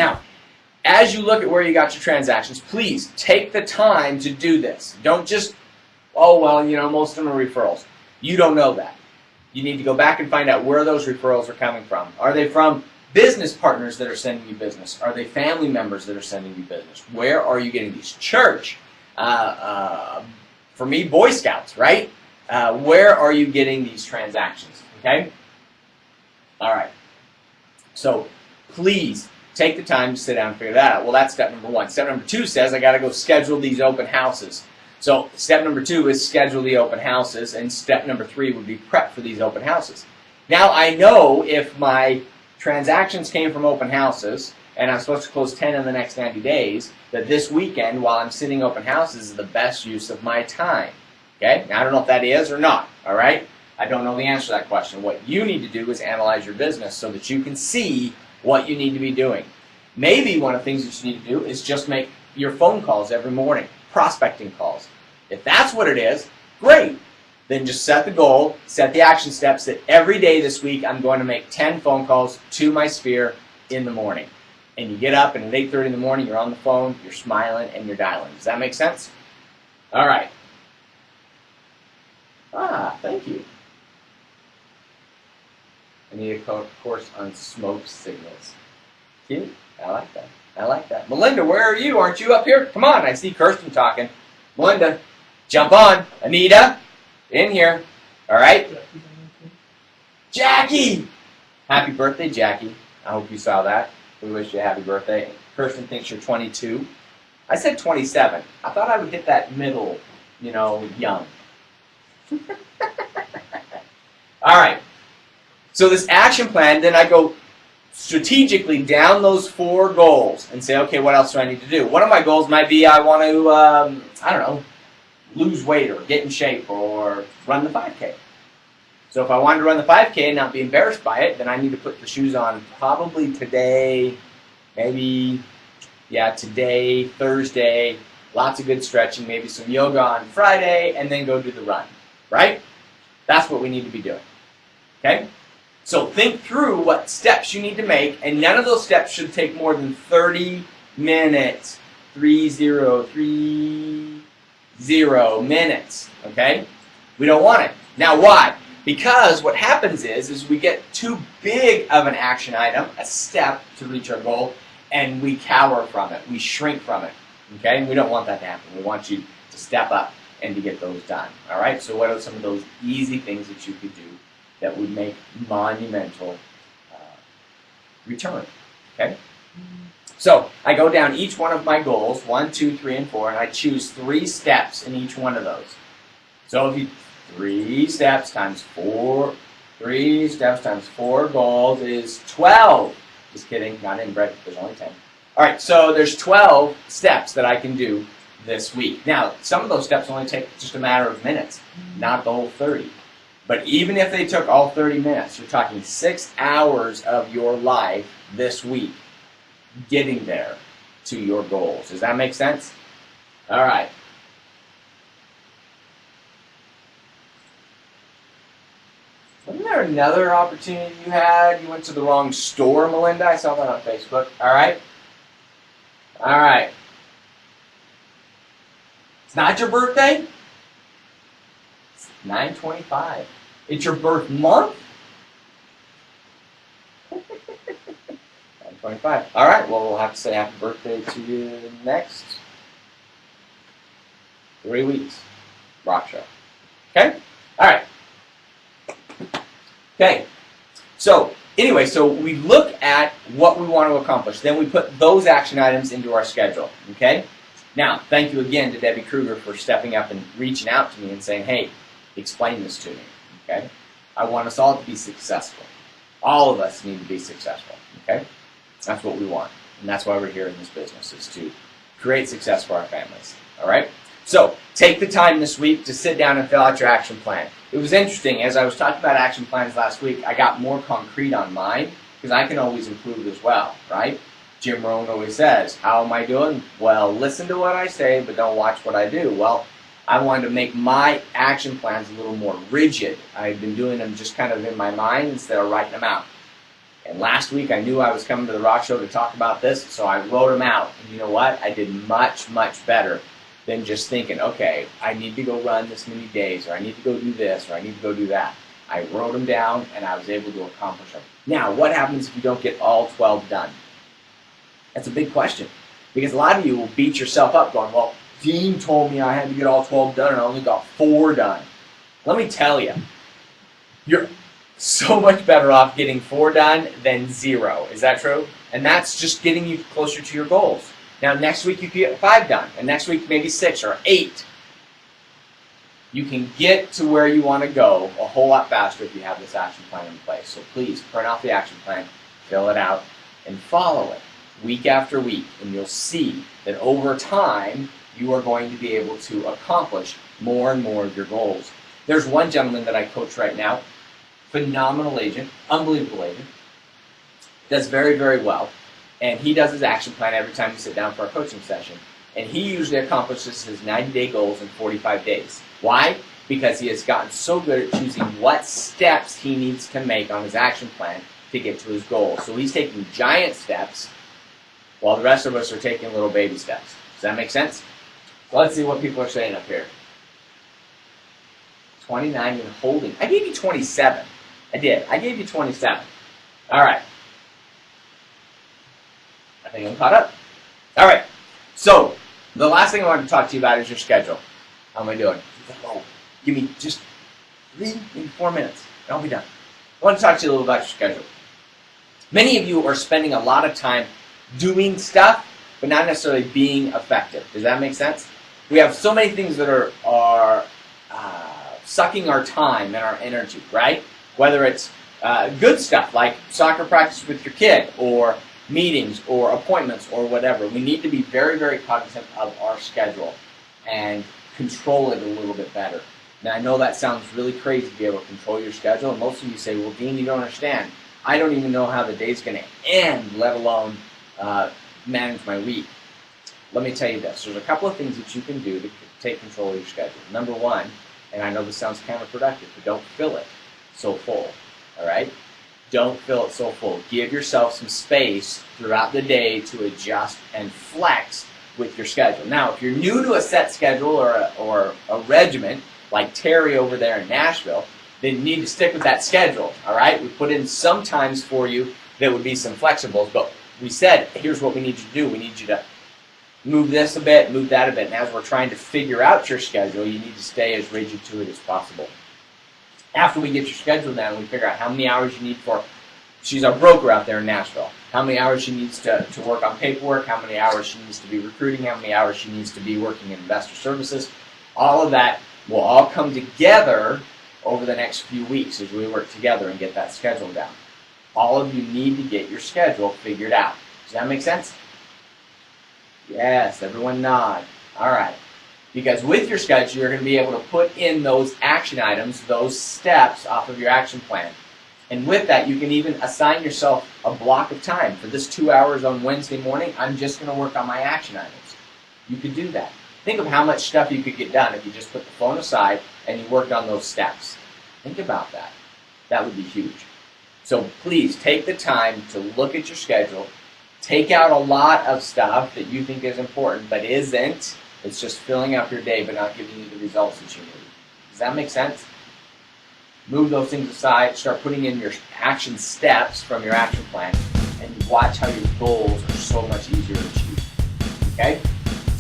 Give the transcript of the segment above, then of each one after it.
Now, as you look at where you got your transactions, please take the time to do this. Don't just, oh, well, you know, most of them are referrals. You don't know that. You need to go back and find out where those referrals are coming from. Are they from business partners that are sending you business? Are they family members that are sending you business? Where are you getting these? Church. For me, Boy Scouts, right? Where are you getting these transactions? Okay? All right. So please take the time to sit down and figure that out. Well, that's step number 1. Step number 2 says I got to go schedule these open houses. So step number 2 is schedule the open houses, and step number 3 would be prep for these open houses. Now, I know if my transactions came from open houses, and I'm supposed to close 10 in the next 90 days, that this weekend, while I'm sitting open houses, is the best use of my time. Okay? Now, I don't know if that is or not, all right? I don't know the answer to that question. What you need to do is analyze your business so that you can see what you need to be doing. Maybe one of the things that you need to do is just make your phone calls every morning, prospecting calls. If that's what it is, great. Then just set the goal, set the action steps that every day this week I'm going to make 10 phone calls to my sphere in the morning. And you get up and at 8:30 in the morning, you're on the phone, you're smiling, and you're dialing. Does that make sense? All right. Thank you. I need a course on smoke signals. Cute. I like that. I like that. Melinda, where are you? Aren't you up here? Come on. I see Kirsten talking. Melinda, jump on. Anita, in here. All right? Jackie! Happy birthday, Jackie. I hope you saw that. We wish you a happy birthday. Kirsten thinks you're 22. I said 27. I thought I would hit that middle, you know, young. All right. So this action plan, then I go strategically down those 4 goals and say, okay, what else do I need to do? One of my goals might be I want to, I don't know, lose weight or get in shape or run the 5K. So if I wanted to run the 5K and not be embarrassed by it, then I need to put the shoes on probably today, maybe, today, Thursday, lots of good stretching, maybe some yoga on Friday, and then go do the run, right? That's what we need to be doing, okay? So think through what steps you need to make, and none of those steps should take more than 30 minutes. 30 minutes, okay? We don't want it. Now why? Because what happens is we get too big of an action item, a step to reach our goal, and we cower from it. We shrink from it, okay? We don't want that to happen. We want you to step up and to get those done, all right? So what are some of those easy things that you could do that would make monumental return, okay? So I go down each one of my goals, 1, 2, 3, and 4, and I choose 3 steps in each one of those. So if you 3 steps times 4 goals is 12. Just kidding, not in bread, there's only 10. All right, so there's 12 steps that I can do this week. Now, some of those steps only take just a matter of minutes, not the whole 30. But even if they took all 30 minutes, you're talking 6 hours of your life this week getting there to your goals. Does that make sense? All right. Wasn't there another opportunity you had? You went to the wrong store, Melinda? I saw that on Facebook. All right. All right. It's not your birthday? It's 9/25. It's your birth month? 9/25. All right. Well, we'll have to say happy birthday to you next 3 weeks. Rock show. Okay? All right. Okay, so anyway, so we look at what we want to accomplish. Then we put those action items into our schedule, okay? Now, thank you again to Debbie Kruger for stepping up and reaching out to me and saying, hey, explain this to me, okay? I want us all to be successful. All of us need to be successful, okay? That's what we want, and that's why we're here in this business, is to create success for our families, all right? So, take the time this week to sit down and fill out your action plan. It was interesting, as I was talking about action plans last week, I got more concrete on mine, because I can always improve as well, right? Jim Rohn always says, how am I doing? Well, listen to what I say, but don't watch what I do. Well, I wanted to make my action plans a little more rigid. I've been doing them just kind of in my mind instead of writing them out. And last week I knew I was coming to the rock show to talk about this, so I wrote them out. And you know what? I did much, much better than just thinking, okay, I need to go run this many days, or I need to go do this, or I need to go do that. I wrote them down, and I was able to accomplish them. Now, what happens if you don't get all 12 done? That's a big question, because a lot of you will beat yourself up going, well, Dean told me I had to get all 12 done, and I only got 4 done. Let me tell you, you're so much better off getting 4 done than 0. Is that true? And that's just getting you closer to your goals. Now, next week you can get 5 done, and next week maybe 6 or 8. You can get to where you want to go a whole lot faster if you have this action plan in place. So please, print off the action plan, fill it out, and follow it week after week. And you'll see that over time, you are going to be able to accomplish more and more of your goals. There's one gentleman that I coach right now, phenomenal agent, unbelievable agent, does very, very well. And he does his action plan every time we sit down for a coaching session. And he usually accomplishes his 90-day goals in 45 days. Why? Because he has gotten so good at choosing what steps he needs to make on his action plan to get to his goals. So he's taking giant steps while the rest of us are taking little baby steps. Does that make sense? So let's see what people are saying up here. 29 and holding. I gave you 27. I did. I gave you 27. All right. I think I'm caught up. All right. So the last thing I wanted to talk to you about is your schedule. How am I doing? Oh, give me just 3, maybe 4 minutes, and I'll be done. I want to talk to you a little about your schedule. Many of you are spending a lot of time doing stuff, but not necessarily being effective. Does that make sense? We have so many things that are sucking our time and our energy, right? Whether it's good stuff like soccer practice with your kid, or meetings, or appointments, or whatever. We need to be very, very cognizant of our schedule and control it a little bit better. Now, I know that sounds really crazy to be able to control your schedule, and most of you say, well, Dean, you don't understand. I don't even know how the day's going to end, let alone manage my week. Let me tell you this. There's a couple of things that you can do to take control of your schedule. Number one, and I know this sounds counterproductive, but don't fill it so full, all right? Don't fill it so full. Give yourself some space throughout the day to adjust and flex with your schedule. Now, if you're new to a set schedule or a regimen, like Terry over there in Nashville, then you need to stick with that schedule, all right? We put in some times for you that would be some flexibles, but we said, here's what we need you to do. We need you to move this a bit, move that a bit, and as we're trying to figure out your schedule, you need to stay as rigid to it as possible. After we get your schedule down, we figure out how many hours you need for, she's our broker out there in Nashville, how many hours she needs to work on paperwork, how many hours she needs to be recruiting, how many hours she needs to be working in investor services. All of that will all come together over the next few weeks as we work together and get that schedule down. All of you need to get your schedule figured out. Does that make sense? Yes, everyone nod. All right. Because with your schedule, you're going to be able to put in those action items, those steps off of your action plan. And with that, you can even assign yourself a block of time. For this 2 hours on Wednesday morning, I'm just going to work on my action items. You could do that. Think of how much stuff you could get done if you just put the phone aside and you worked on those steps. Think about that. That would be huge. So please take the time to look at your schedule. Take out a lot of stuff that you think is important but isn't. It's just filling up your day but not giving you the results that you need. Does that make sense? Move those things aside. Start putting in your action steps from your action plan, and watch how your goals are so much easier to achieve. Okay?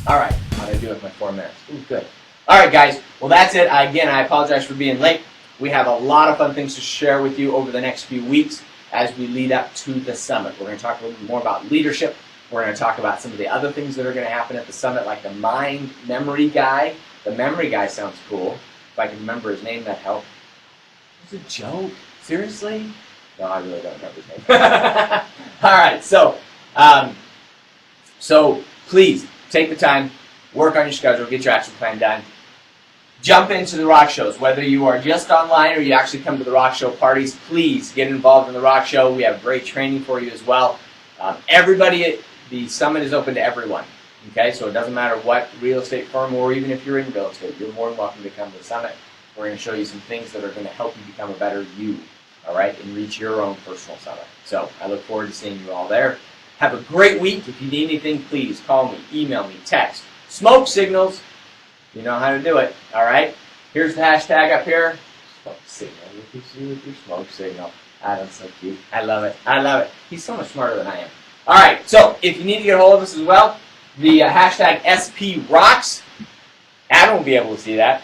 All right. How did I do with my 4 minutes? Ooh, good. All right, guys. Well, that's it. Again, I apologize for being late. We have a lot of fun things to share with you over the next few weeks as we lead up to the summit. We're going to talk a little bit more about leadership. We're going to talk about some of the other things that are going to happen at the summit, like the memory guy. The memory guy sounds cool. If I can remember his name, that helped. It's a joke. Seriously? No, I really don't remember his name. All right, so please take the time, work on your schedule, get your action plan done. Jump into the rock shows. Whether you are just online or you actually come to the rock show parties, please get involved in the rock show. We have great training for you as well. The summit is open to everyone. Okay, so it doesn't matter what real estate firm, or even if you're in real estate, you're more than welcome to come to the summit. We're going to show you some things that are going to help you become a better you. all right, and reach your own personal summit. So I look forward to seeing you all there. Have a great week. If you need anything, please call me, email me, text. Smoke signals. You know how to do it, all right? Here's the hashtag up here. Smoke signal. Look at you with your smoke signal. Adam's so cute. I love it. I love it. He's so much smarter than I am. All right, so if you need to get a hold of us as well, the hashtag SPRocks. Adam will be able to see that.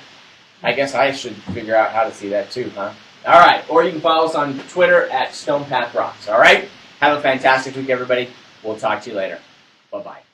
I guess I should figure out how to see that too, huh? All right, or you can follow us on Twitter at StonePathRocks, all right? Have a fantastic week, everybody. We'll talk to you later. Bye-bye.